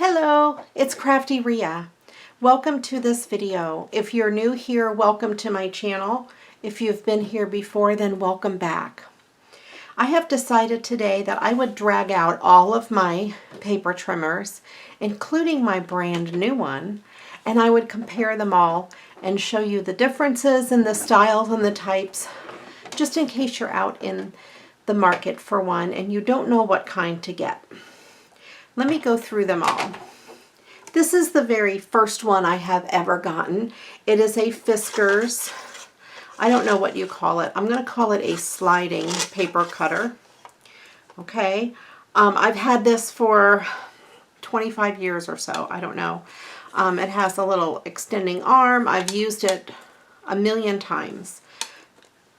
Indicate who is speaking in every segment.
Speaker 1: Hello, it's Crafty Rhea. Welcome to this video. If you're new here, welcome to my channel. If you've been here before, then welcome back. I have decided today that I would drag out all of my paper trimmers, including my brand new one, and I would compare them all and show you the differences in the styles and the types, just in case you're out in the market for one and you don't know what kind to get. Let me go through them all. This is the very first one I have ever gotten. It is a Fiskars. I don't know what you call it. I'm going to call it a sliding paper cutter. Okay. I've had this for 25 years or so. I don't know. It has a little extending arm. I've used it a million times.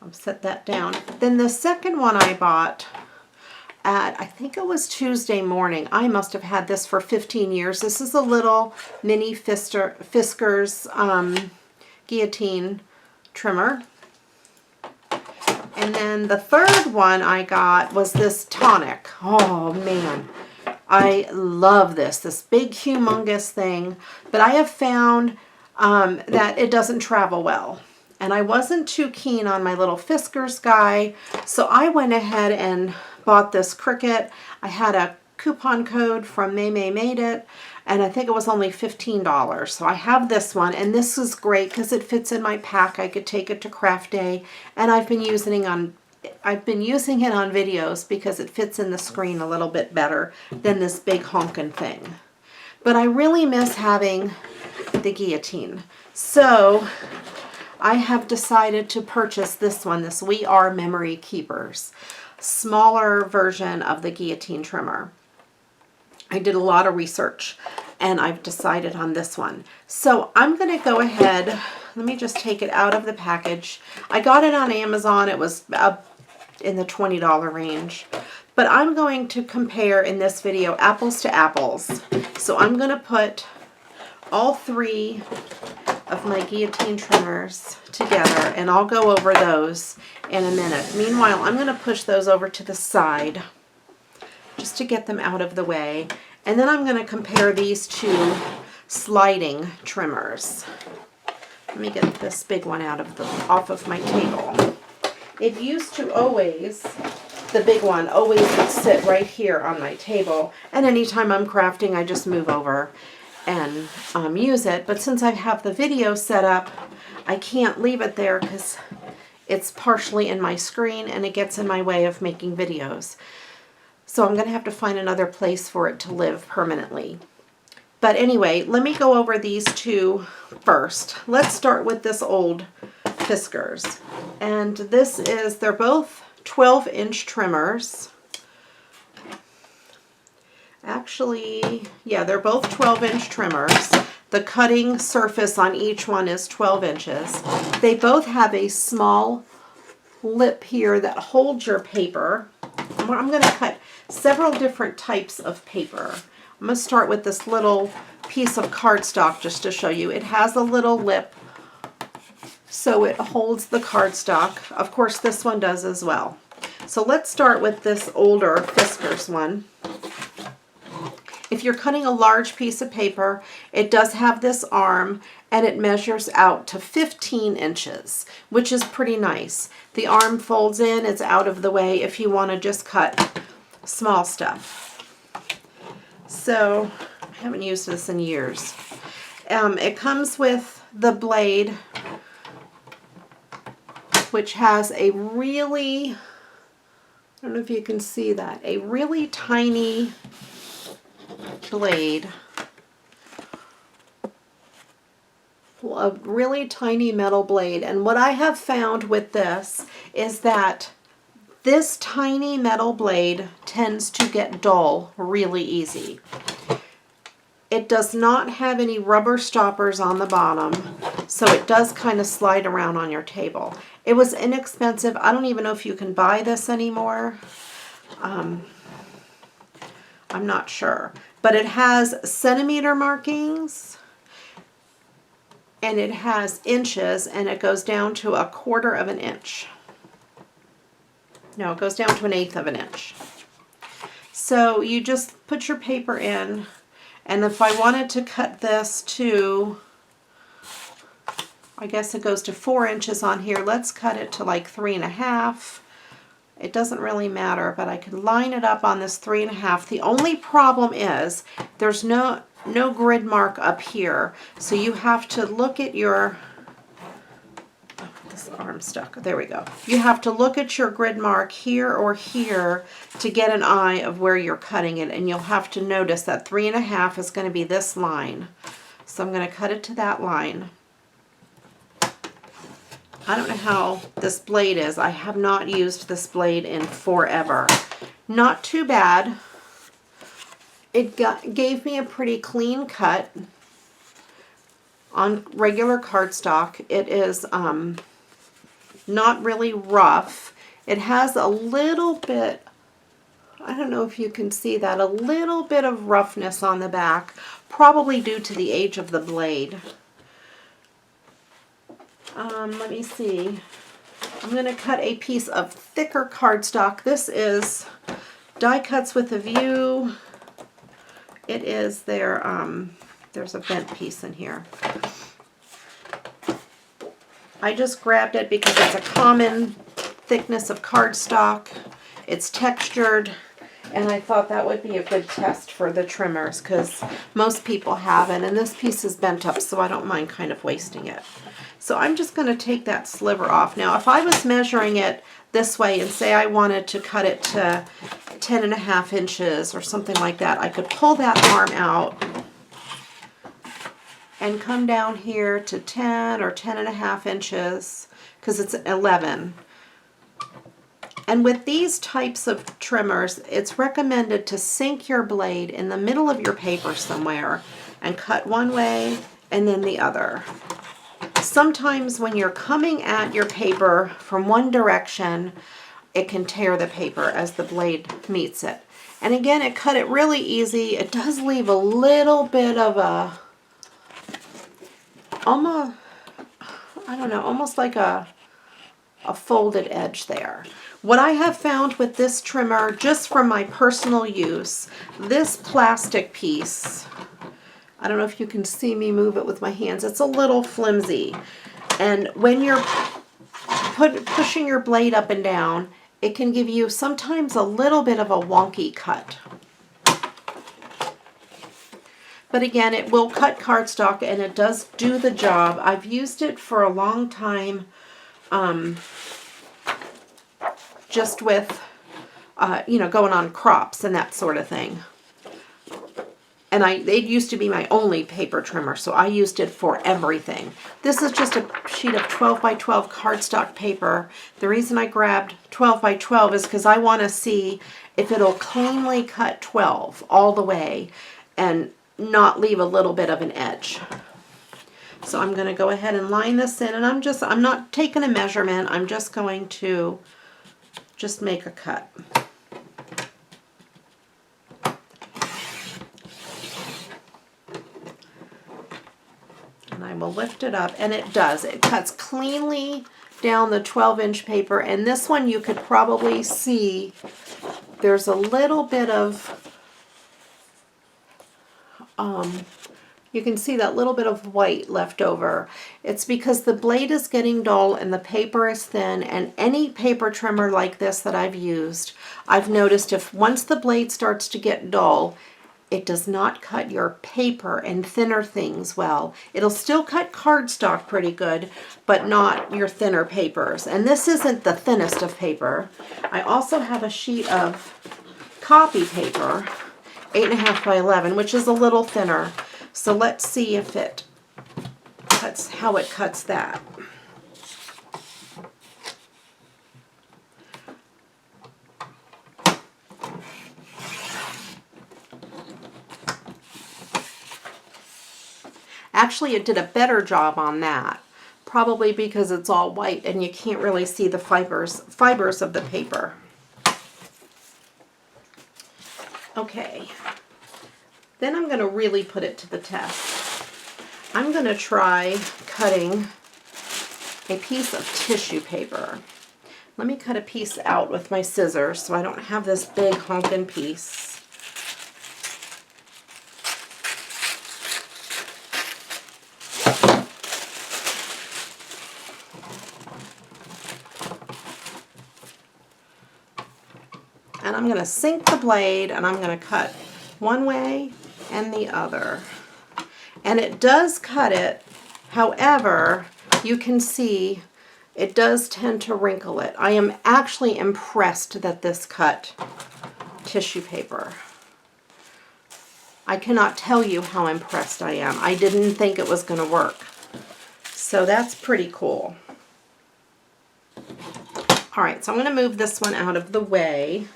Speaker 1: I'll set that down. Then the second one I bought I think it was Tuesday morning. I must have had this for 15 years. This is a little mini Fiskars guillotine trimmer. And then the third one I got was this Tonic. Oh man, I love this big humongous thing. But I have found that it doesn't travel well. And I wasn't too keen on my little Fiskars guy, so I went ahead and bought this Cricut. I had a coupon code from May Made It, and I think it was only $15. So I have this one, and this is great because it fits in my pack. I could take it to craft day, and I've been using it on videos because it fits in the screen a little bit better than this big honkin' thing. But I really miss having the guillotine. So I have decided to purchase this one, this We Are Memory Keepers, smaller version of the guillotine trimmer. I did a lot of research and I've decided on this one. So I'm going to go ahead, let me just take it out of the package. I got it on Amazon. It was in the $20 range. But I'm going to compare in this video apples to apples. So I'm going to put all three of my guillotine trimmers together, and I'll go over those in a minute. Meanwhile, I'm going to push those over to the side just to get them out of the way, and then I'm going to compare these two sliding trimmers. Let me get this big one off of my table. It used to always, the big one always would sit right here on my table, and anytime I'm crafting, I just move over and use it. But since I have the video set up, I can't leave it there because it's partially in my screen and it gets in my way of making videos. So I'm going to have to find another place for it to live permanently. But anyway, let me go over these two first. Let's start with this old Fiskars. And they're both 12-inch trimmers. Actually, yeah, they're both 12-inch trimmers. The cutting surface on each one is 12 inches. They both have a small lip here that holds your paper. I'm going to cut several different types of paper. I'm going to start with this little piece of cardstock just to show you. It has a little lip, so it holds the cardstock. Of course, this one does as well. So let's start with this older Fiskars one. If you're cutting a large piece of paper, it does have this arm and it measures out to 15 inches, which is pretty nice. The arm folds in, it's out of the way if you want to just cut small stuff. So, I haven't used this in years. It comes with the blade, which has a really, I don't know if you can see that, a really tiny blade, a really tiny metal blade. And what I have found with this is that this tiny metal blade tends to get dull really easy. It does not have any rubber stoppers on the bottom, so it does kind of slide around on your table. It was inexpensive. I don't even know if you can buy this anymore. I'm not sure. But it has centimeter markings, and it has inches, and it goes down to 1/4 of an inch. No, it goes down to 1/8 of an inch. So you just put your paper in, And if I wanted to cut this to, I guess it goes to 4 inches on here, let's cut it to like 3.5. It doesn't really matter, but I could line it up on this 3.5. The only problem is there's no grid mark up here. So you have to look at your, oh, this arm stuck, there we go. You have to look at your grid mark here or here to get an eye of where you're cutting it. And you'll have to notice that 3.5 is going to be this line. So I'm going to cut it to that line. I don't know how this blade is. I have not used this blade in forever. Not too bad. It gave me a pretty clean cut on regular cardstock. It is not really rough. It has a little bit, I don't know if you can see that, a little bit of roughness on the back, probably due to the age of the blade. Let me see. I'm going to cut a piece of thicker cardstock. This is Die Cuts with a View. It is their, there's a bent piece in here. I just grabbed it because it's a common thickness of cardstock. It's textured, and I thought that would be a good test for the trimmers because most people have it, and this piece is bent up, so I don't mind kind of wasting it. So I'm just going to take that sliver off. Now, if I was measuring it this way and say I wanted to cut it to 10.5 inches or something like that, I could pull that arm out and come down here to 10 or 10.5 inches because it's 11. And with these types of trimmers, it's recommended to sink your blade in the middle of your paper somewhere and cut one way and then the other. Sometimes when you're coming at your paper from one direction, it can tear the paper as the blade meets it. And again, it cut it really easy. It does leave a little bit of a, almost, I don't know, almost like a folded edge there. What I have found with this trimmer, just from my personal use, this plastic piece, I don't know if you can see me move it with my hands. It's a little flimsy. And when you're pushing your blade up and down, it can give you sometimes a little bit of a wonky cut. But again, it will cut cardstock and it does do the job. I've used it for a long time just with, you know, going on crops and that sort of thing. And it used to be my only paper trimmer, so I used it for everything. This is just a sheet of 12 by 12 cardstock paper. The reason I grabbed 12 by 12 is because I want to see if it'll cleanly cut 12 all the way and not leave a little bit of an edge. So I'm going to go ahead and line this in, and I'm not taking a measurement. I'm just going to just make a cut. I will lift it up, and it does. It cuts cleanly down the 12-inch paper, and this one you could probably see there's a little bit of, you can see that little bit of white left over. It's because the blade is getting dull and the paper is thin, and any paper trimmer like this that I've used, I've noticed if once the blade starts to get dull, it does not cut your paper and thinner things well. It'll still cut cardstock pretty good, but not your thinner papers. And this isn't the thinnest of paper. I also have a sheet of copy paper, 8.5 by 11, which is a little thinner. So let's see if it cuts, how it cuts that. Actually, it did a better job on that, probably because it's all white and you can't really see the fibers of the paper. Okay, then I'm going to really put it to the test. I'm going to try cutting a piece of tissue paper. Let me cut a piece out with my scissors so I don't have this big honking piece. And I'm going to sink the blade, and I'm going to cut one way and the other. And it does cut it. However, you can see it does tend to wrinkle it. I am actually impressed that this cut tissue paper. I cannot tell you how impressed I am. I didn't think it was going to work. So that's pretty cool. All right, so I'm going to move this one out of the way.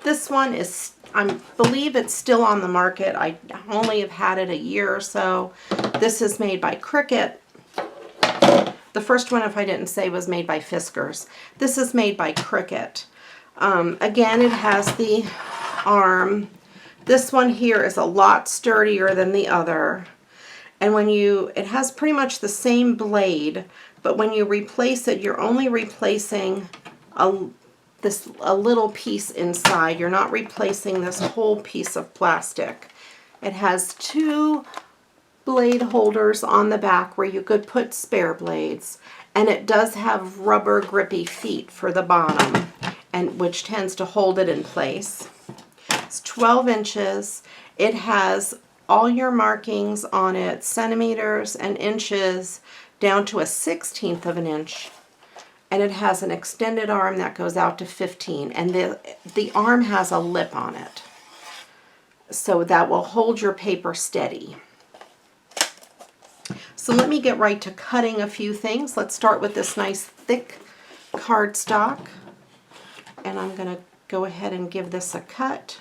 Speaker 1: This one is, I believe it's still on the market. I only have had it a year or so. This is made by Cricut. The first one, if I didn't say, was made by Fiskars. This is made by Cricut. Again, it has the arm. This one here is a lot sturdier than the other. And when it has pretty much the same blade, but when you replace it, you're only replacing a little piece inside. You're not replacing this whole piece of plastic. It has 2 blade holders on the back where you could put spare blades, and it does have rubber grippy feet for the bottom, and which tends to hold it in place. It's 12 inches. It has all your markings on it, centimeters and inches, down to a 1/16 of an inch. And it has an extended arm that goes out to 15, and the arm has a lip on it, so that will hold your paper steady. So let me get right to cutting a few things. Let's start with this nice thick cardstock, and I'm going to go ahead and give this a cut.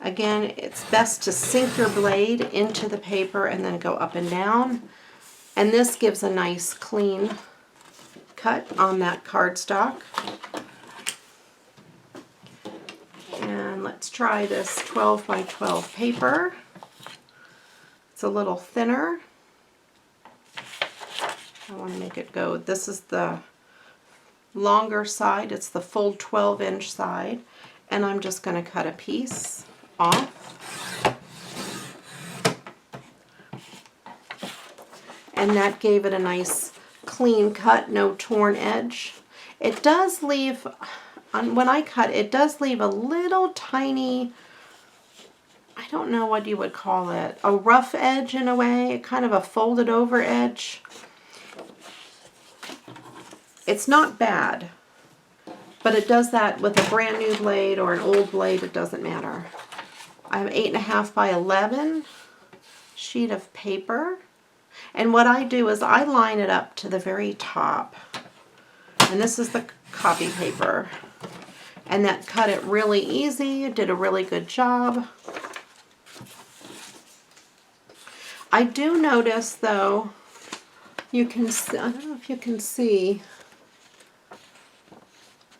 Speaker 1: Again, it's best to sink your blade into the paper and then go up and down, and this gives a nice clean cut on that cardstock. And let's try this 12 by 12 paper. It's a little thinner. I want to make it go. This is the longer side. It's the full 12-inch side. And I'm just going to cut a piece off. And that gave it a nice clean cut, no torn edge. It does leave, when I cut, it does leave a little tiny, I don't know what you would call it, a rough edge in a way, kind of a folded over edge. It's not bad, but it does that with a brand new blade or an old blade, it doesn't matter. I have 8.5 by 11 sheet of paper. And what I do is I line it up to the very top. And this is the copy paper. And that cut it really easy. It did a really good job. I do notice, though, you can see, I don't know if you can see,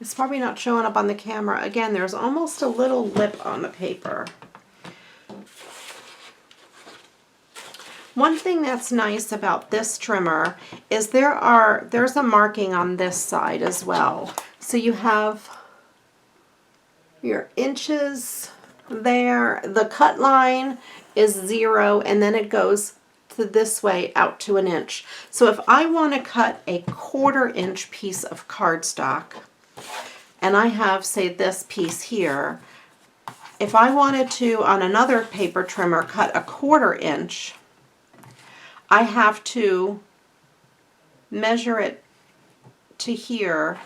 Speaker 1: it's probably not showing up on the camera. Again, there's almost a little lip on the paper. One thing that's nice about this trimmer is there's a marking on this side as well. So you have your inches there. The cut line is 0, and then it goes to this way out to 1 inch. So if I want to cut a 1/4 inch piece of cardstock, and I have, say, this piece here, if I wanted to, on another paper trimmer, cut a 1/4 inch, I have to measure it to here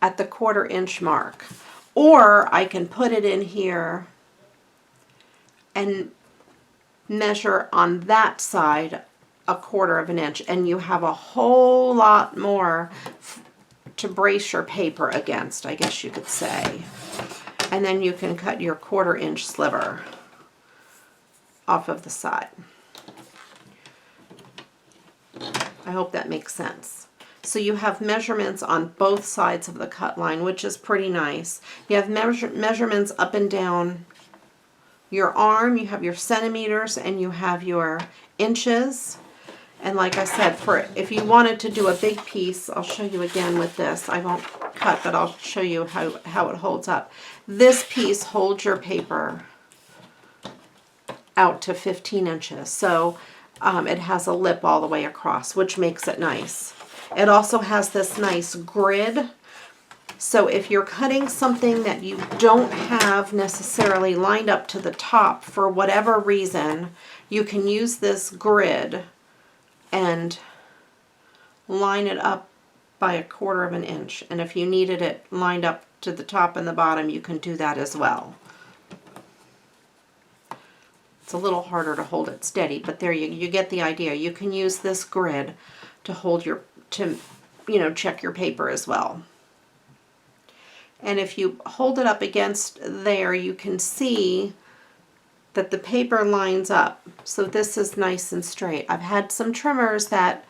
Speaker 1: at the 1/4 inch mark. Or I can put it in here and measure on that side a 1/4 of an inch, and you have a whole lot more to brace your paper against, I guess you could say. And then you can cut your 1/4 inch sliver off of the side. I hope that makes sense. So you have measurements on both sides of the cut line, which is pretty nice. You have measurements up and down your arm, you have your centimeters, and you have your inches. And like I said, if you wanted to do a big piece, I'll show you again with this. I won't cut, but I'll show you how it holds up. This piece holds your paper out to 15 inches. So it has a lip all the way across, which makes it nice. It also has this nice grid. So if you're cutting something that you don't have necessarily lined up to the top for whatever reason, you can use this grid and line it up by 1/4 of an inch. And if you needed it lined up to the top and the bottom, you can do that as well. It's a little harder to hold it steady, but there you get the idea. You can use this grid to hold your, check your paper as well. And if you hold it up against there, you can see that the paper lines up. So this is nice and straight. I've had some trimmers that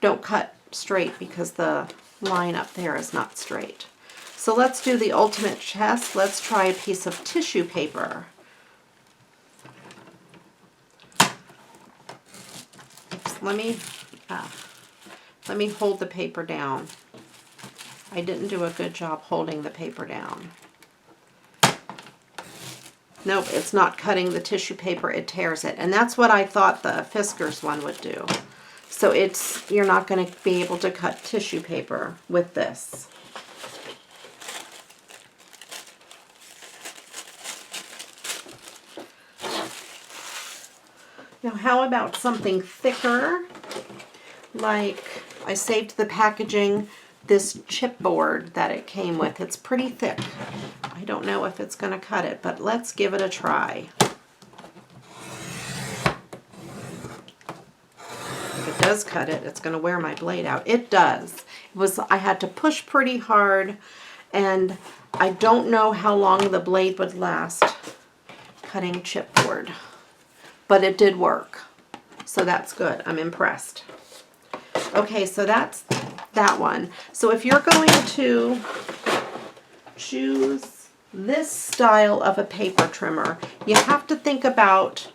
Speaker 1: don't cut straight because the line up there is not straight. So let's do the ultimate test. Let's try a piece of tissue paper. Oops, let me hold the paper down. I didn't do a good job holding the paper down. Nope, it's not cutting the tissue paper, it tears it. And that's what I thought the Fiskars one would do. So you're not going to be able to cut tissue paper with this. Now how about something thicker? Like I saved the packaging, this chipboard that it came with. It's pretty thick. I don't know if it's going to cut it, but let's give it a try. If it does cut it, it's going to wear my blade out. It does. I had to push pretty hard, and I don't know how long the blade would last cutting chipboard, but it did work. So that's good. I'm impressed. Okay, so that's that one. So if you're going to choose this style of a paper trimmer, you have to think about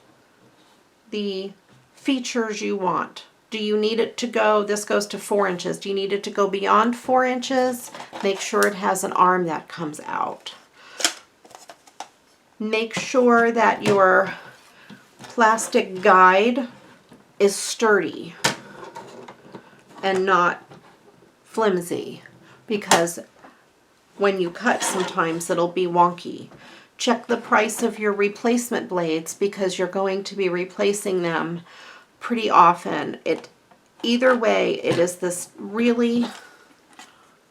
Speaker 1: the features you want. Do you need it to go, this goes to 4 inches. Do you need it to go beyond 4 inches? Make sure it has an arm that comes out. Make sure that your plastic guide is sturdy and not flimsy, because when you cut sometimes it'll be wonky. Check the price of your replacement blades because you're going to be replacing them pretty often. Either way, it is this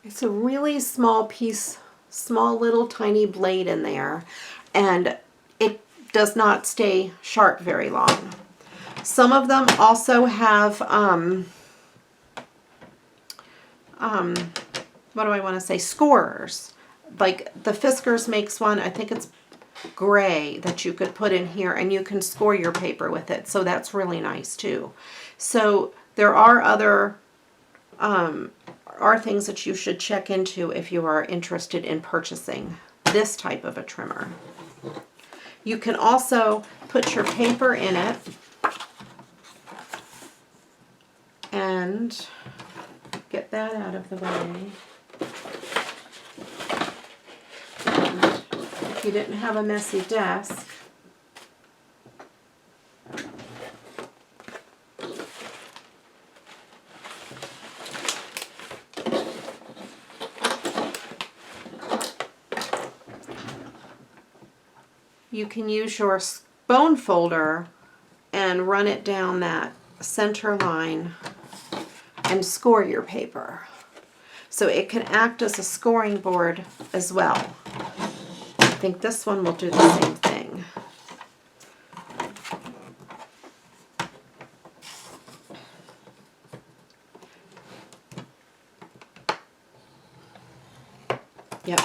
Speaker 1: it's a really small piece, small little tiny blade in there, and it does not stay sharp very long. Some of them also have what do I want to say, scorers. Like the Fiskars makes one, I think it's gray, that you could put in here and you can score your paper with it. So that's really nice too. So there are other things that you should check into if you are interested in purchasing this type of a trimmer. You can also put your paper in it and get that out of the way. And if you didn't have a messy desk, you can use your bone folder and run it down that center line and score your paper. So it can act as a scoring board as well. I think this one will do the same thing. Yep.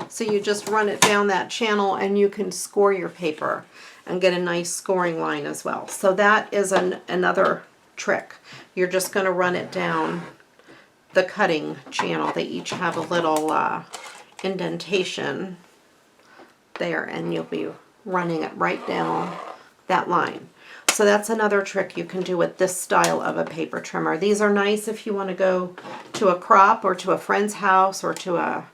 Speaker 1: So you just run it down that channel and you can score your paper and get a nice scoring line as well. So that is another trick. You're just going to run it down the cutting channel. They each have a little indentation there, and you'll be running it right down that line. So that's another trick you can do with this style of a paper trimmer. These are nice if you want to go to a crop or to a friend's house or to a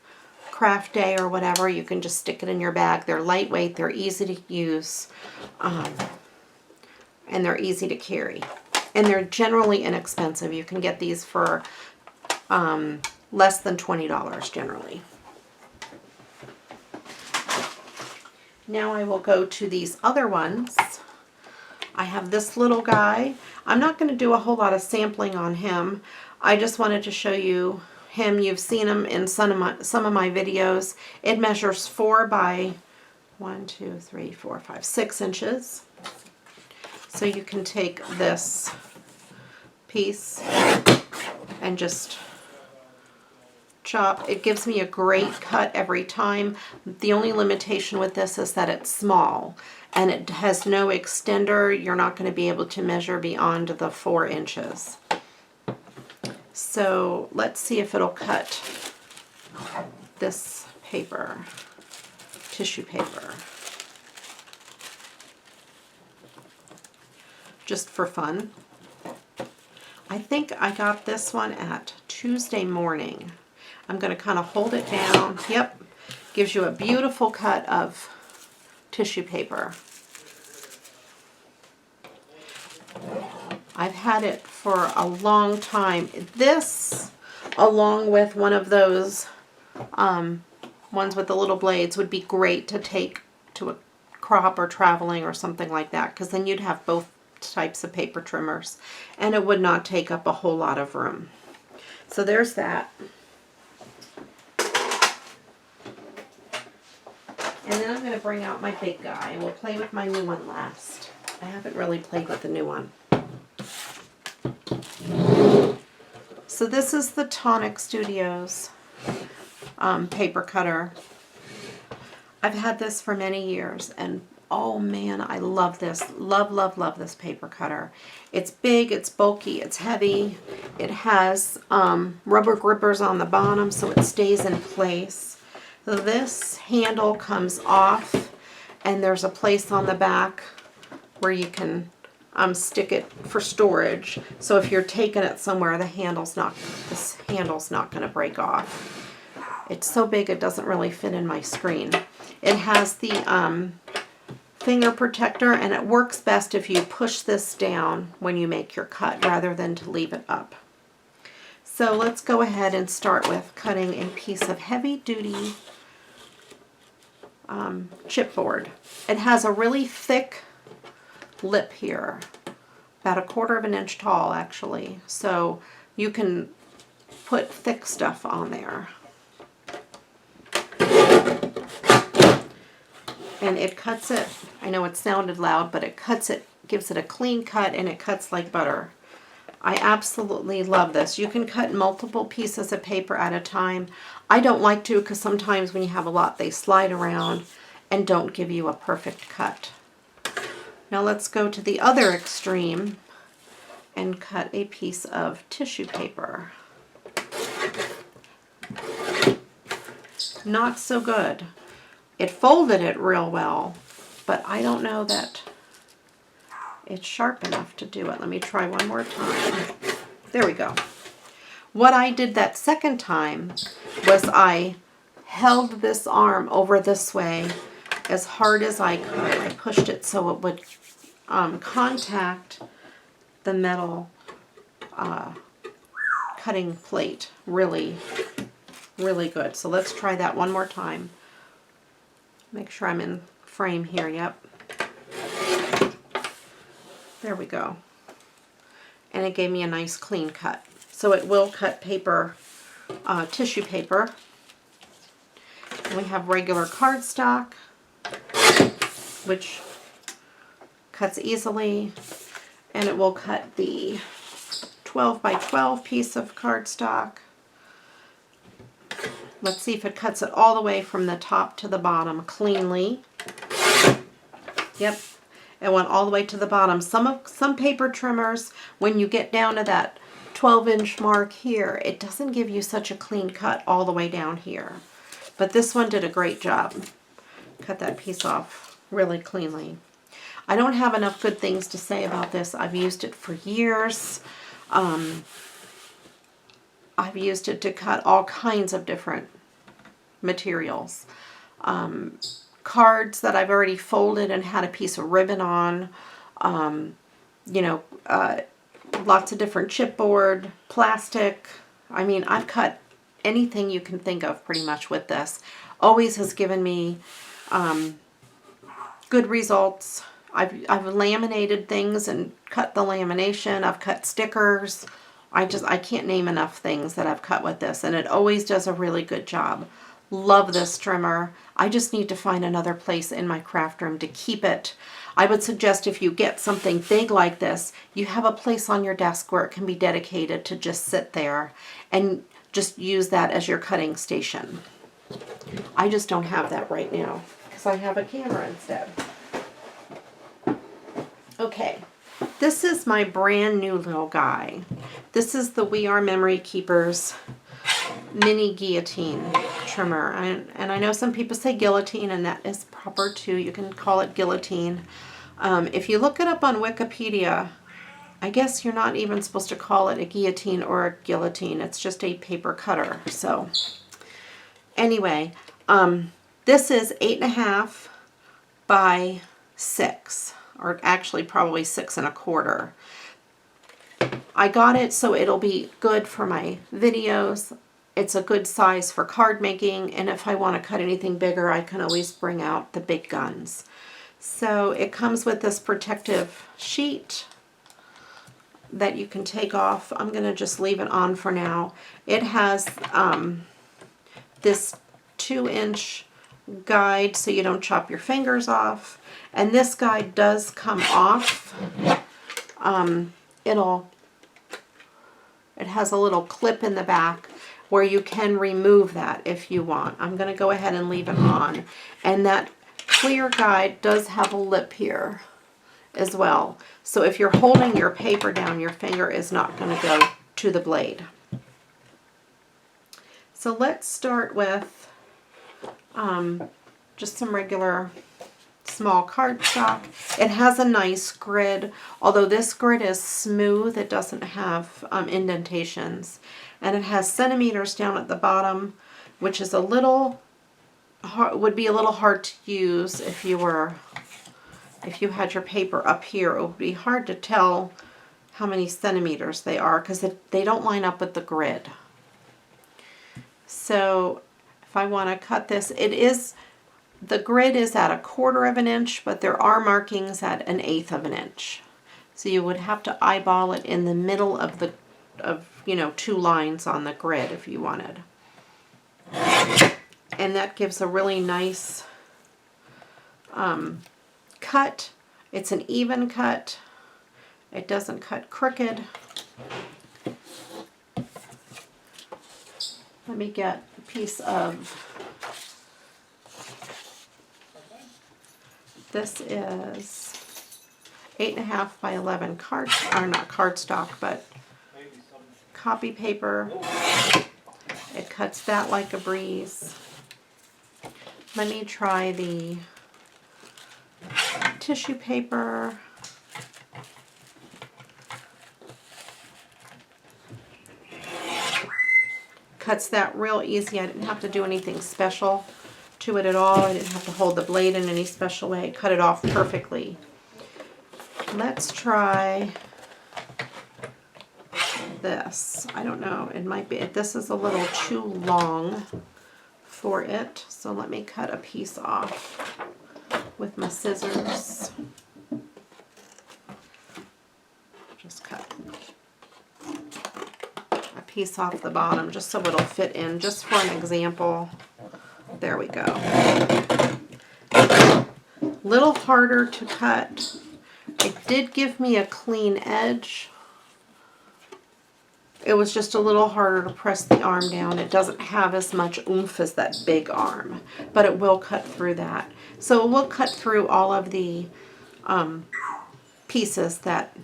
Speaker 1: craft day or whatever. You can just stick it in your bag. They're lightweight, they're easy to use, and they're easy to carry. And they're generally inexpensive. You can get these for less than $20 generally. Now I will go to these other ones. I have this little guy. I'm not going to do a whole lot of sampling on him. I just wanted to show you him. You've seen him in some of my videos. It measures 4 by 6 inches. So you can take this piece and just chop. It gives me a great cut every time. The only limitation with this is that it's small and it has no extender. You're not going to be able to measure beyond the 4 inches. So let's see if it'll cut this paper, tissue paper. Just for fun. I think I got this one at Tuesday morning. I'm going to kind of hold it down. Yep, gives you a beautiful cut of tissue paper. I've had it for a long time. This, along with one of those ones with the little blades, would be great to take to a crop or traveling or something like that, because then you'd have both types of paper trimmers and it would not take up a whole lot of room. So there's that. And then I'm going to bring out my big guy. We'll play with my new one last. I haven't really played with the new one. So this is the Tonic Studios paper cutter. I've had this for many years, and oh man, I love this. Love, love, love this paper cutter. It's big, it's bulky, it's heavy. It has rubber grippers on the bottom so it stays in place. So this handle comes off, and there's a place on the back where you can stick it for storage. So if you're taking it somewhere, this handle's not going to break off. It's so big it doesn't really fit in my screen. It has the finger protector, and it works best if you push this down when you make your cut rather than to leave it up. So let's go ahead and start with cutting a piece of heavy-duty chipboard. It has a really thick lip here, about 1/4 inch tall actually, so you can put thick stuff on there. And it cuts it, I know it sounded loud, but it cuts it, gives it a clean cut, and it cuts like butter. I absolutely love this. You can cut multiple pieces of paper at a time. I don't like to, because sometimes when you have a lot, they slide around and don't give you a perfect cut. Now let's go to the other extreme and cut a piece of tissue paper. Not so good. It folded it real well, but I don't know that it's sharp enough to do it. Let me try one more time. There we go. What I did that second time was I held this arm over this way as hard as I could. I pushed it so it would contact the metal cutting plate. Really, really good. So let's try that one more time. Make sure I'm in frame here. Yep. There we go. And it gave me a nice clean cut. So it will cut paper, tissue paper. And we have regular cardstock, which cuts easily. And it will cut the 12 by 12 piece of cardstock. Let's see if it cuts it all the way from the top to the bottom cleanly. Yep, it went all the way to the bottom. Some paper trimmers, when you get down to that 12-inch mark here, it doesn't give you such a clean cut all the way down here. But this one did a great job. Cut that piece off really cleanly. I don't have enough good things to say about this. I've used it for years. I've used it to cut all kinds of different materials. Cards that I've already folded and had a piece of ribbon on. lots of different chipboard, plastic. I mean, I've cut anything you can think of pretty much with this. Always has given me good results. I've laminated things and cut the lamination. I've cut stickers. I can't name enough things that I've cut with this, and it always does a really good job. Love this trimmer. I just need to find another place in my craft room to keep it. I would suggest if you get something big like this, you have a place on your desk where it can be dedicated to just sit there and just use that as your cutting station. I just don't have that right now because I have a camera instead. Okay, this is my brand new little guy. This is the We Are Memory Keepers mini guillotine trimmer. And I know some people say guillotine, and that is proper too. You can call it guillotine. If you look it up on Wikipedia, I guess you're not even supposed to call it a guillotine or a guillotine. It's just a paper cutter. So anyway, this is 8.5 by 6, or actually probably 6 1/4. I got it so it'll be good for my videos. It's a good size for card making, and if I want to cut anything bigger, I can always bring out the big guns. So it comes with this protective sheet that you can take off. I'm going to just leave it on for now. It has this 2-inch guide so you don't chop your fingers off, and this guide does come off. It has a little clip in the back where you can remove that if you want. I'm going to go ahead and leave it on. And that clear guide does have a lip here as well. So if you're holding your paper down, your finger is not going to go to the blade. So let's start with just some regular small cardstock. It has a nice grid, although this grid is smooth. It doesn't have indentations, and it has centimeters down at the bottom, which is a little hard, would be a little hard to use if you had your paper up here. It would be hard to tell how many centimeters they are because they don't line up with the grid. So if I want to cut this, the grid is at 1/4 of an inch, but there are markings at 1/8 of an inch. So you would have to eyeball it in the middle of 2 lines on the grid if you wanted. And that gives a really nice cut. It's an even cut. It doesn't cut crooked. Let me get a piece of, this is 8.5 by 11 not cardstock, but copy paper. It cuts that like a breeze. Let me try the tissue paper. Cuts that real easy. I didn't have to do anything special to it at all. I didn't have to hold the blade in any special way. It cut it off perfectly. Let's try this. I don't know. It might be, this is a little too long for it. So let me cut a piece off with my scissors. Just cut a piece off the bottom just so it'll fit in, just for an example. There we go. Little harder to cut. It did give me a clean edge. It was just a little harder to press the arm down. It doesn't have as much oomph as that big arm, but it will cut through that. So we'll cut through all of the pieces that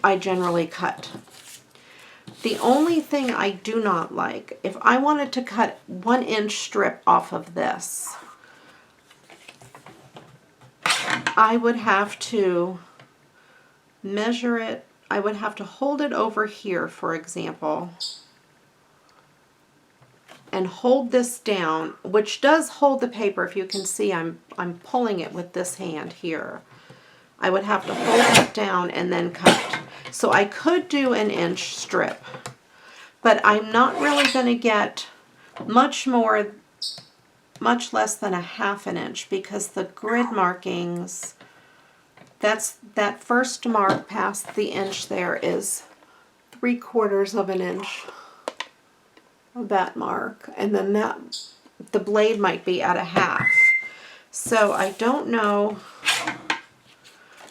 Speaker 1: I generally cut. The only thing I do not like, if I wanted to cut 1-inch strip off of this, I would have to measure it. I would have to hold it over here, for example, and hold this down, which does hold the paper. If you can see, I'm pulling it with this hand here. I would have to hold it down and then cut. So I could do an inch strip, but I'm not really going to get much less than a half an inch, because the grid markings, that first mark past the inch there is 3/4 of an inch of that mark, and then the blade might be at a half. So I don't know.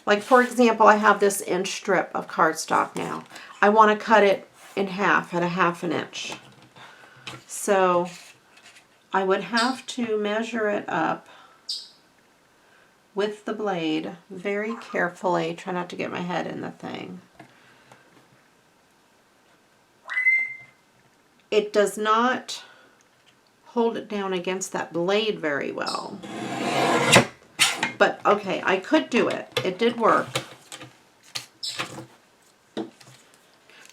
Speaker 1: Like, for example, I have this inch strip of cardstock now. I want to cut it in half at a half an inch. So I would have to measure it up with the blade very carefully. Try not to get my head in the thing. It does not hold it down against that blade very well. But okay, I could do it. It did work.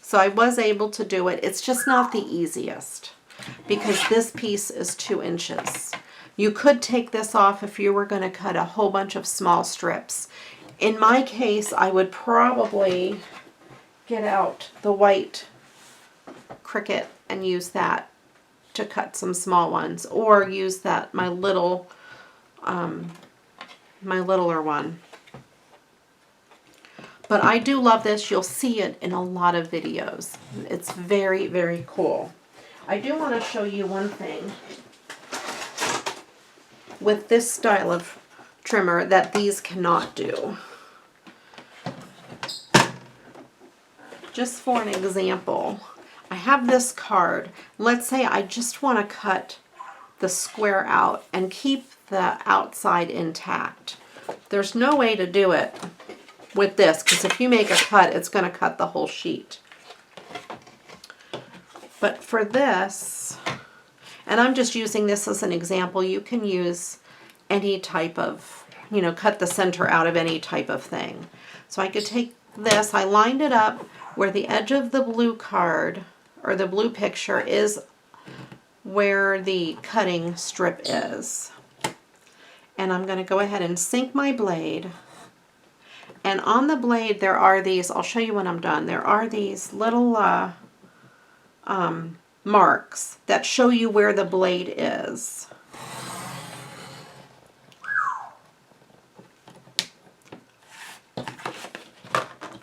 Speaker 1: So I was able to do it. It's just not the easiest because this piece is 2 inches. You could take this off if you were going to cut a whole bunch of small strips. In my case, I would probably get out the white Cricut and use that to cut some small ones, or use that my littler one. But I do love this. You'll see it in a lot of videos. It's very, very cool. I do want to show you one thing with this style of trimmer that these cannot do. Just for an example, I have this card. Let's say I just want to cut the square out and keep the outside intact. There's no way to do it with this, because if you make a cut, it's going to cut the whole sheet. But for this, and I'm just using this as an example, you can use any type of, cut the center out of any type of thing. So I could take this, I lined it up where the edge of the blue card, or the blue picture, is where the cutting strip is. And I'm going to go ahead and sink my blade. And on the blade there are these, I'll show you when I'm done, there are these little marks that show you where the blade is.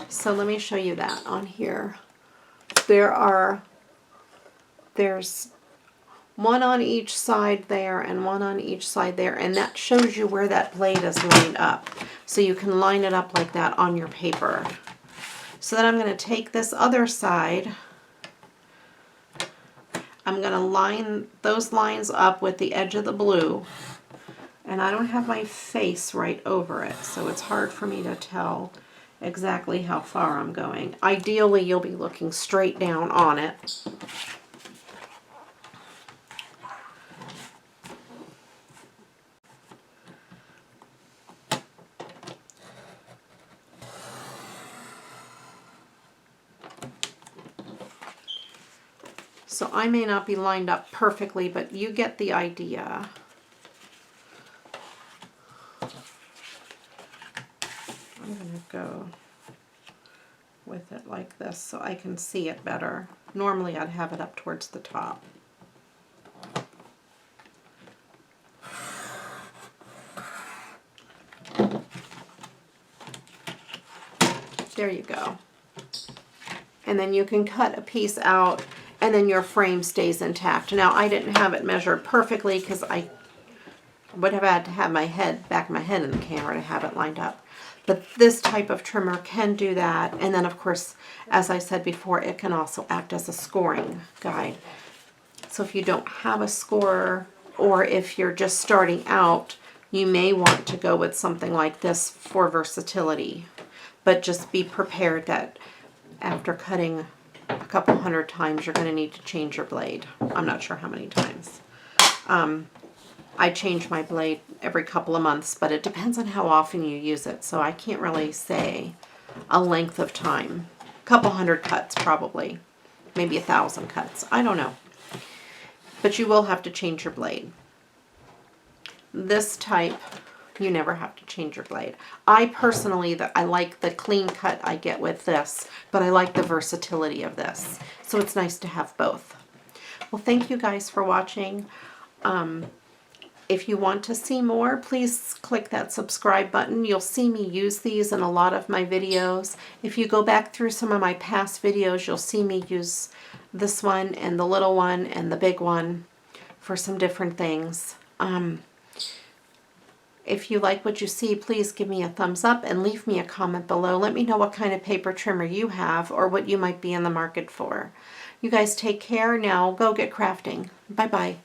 Speaker 1: So let me show you that on here. There's one on each side there and one on each side there, and that shows you where that blade is lined up. So you can line it up like that on your paper. So then I'm going to take this other side. I'm going to line those lines up with the edge of the blue. And I don't have my face right over it, so it's hard for me to tell exactly how far I'm going. Ideally, you'll be looking straight down on it. So I may not be lined up perfectly, but you get the idea. I'm going to go with it like this so I can see it better. Normally I'd have it up towards the top. There you go. And then you can cut a piece out, and then your frame stays intact. Now, I didn't have it measured perfectly because I would have had to have my back of my head in the camera to have it lined up. But this type of trimmer can do that. And then, of course, as I said before, it can also act as a scoring guide. So if you don't have a scorer, or if you're just starting out, you may want to go with something like this for versatility. But just be prepared that after cutting a couple hundred times, you're going to need to change your blade. I'm not sure how many times. I change my blade every couple of months, but it depends on how often you use it. So I can't really say a length of time. A couple hundred cuts probably. Maybe 1,000 cuts. I don't know. But you will have to change your blade. This type You never have to change your blade. I personally, I like the clean cut I get with this, but I like the versatility of this. So it's nice to have both. Well, thank you guys for watching. If you want to see more, please click that subscribe button. You'll see me use these in a lot of my videos. If you go back through some of my past videos, you'll see me use this one and the little one and the big one for some different things. If you like what you see, please give me a thumbs up and leave me a comment below. Let me know what kind of paper trimmer you have or what you might be in the market for. You guys take care. Now go get crafting. Bye-bye.